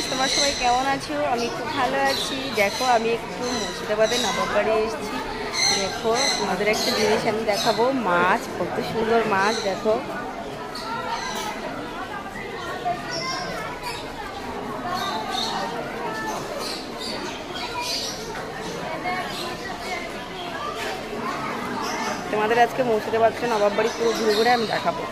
Guys, তোমরা সবাই কেমন আছো? আমি খুব ভালো আছি। দেখো, আমি একটু মুর্শিদাবাদের নবাব বাড়ি এসেছি। দেখো, তোমাদের একটা জিনিস আমি দেখাবো। মাছ, কত সুন্দর মাছ দেখো। তোমাদের আজকে মুর্শিদাবাদের নবাব বাড়ি পুরো ঘুরে ঘুরে আমি দেখাবো।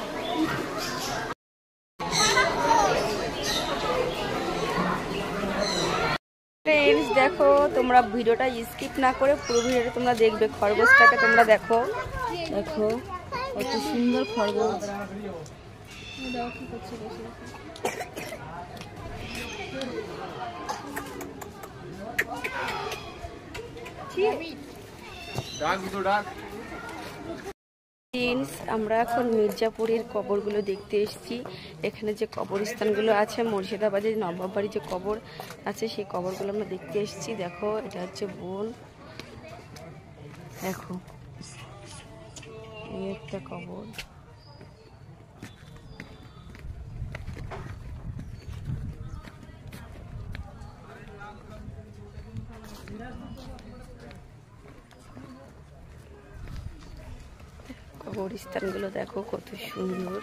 ফ্রেন্ডস, দেখো, তোমরা ভিডিওটা স্কিপ না করে পুরো ভিডিওটা তোমরা দেখবে। খরগোশটাকে তোমরা দেখো, দেখো কত সুন্দর খরগোশ। আমরা এখন মির্জাপুরের কবরগুলো দেখতে এসেছি। এখানে যে কবরস্থানগুলো আছে, মুর্শিদাবাদের নবাব বাড়ি যে কবর আছে, সেই কবরগুলো আমরা দেখতে এসেছি। দেখো, এটা হচ্ছে বোন, দেখো এই একটা কবর। কবরস্থানগুলো দেখো কত সুন্দর।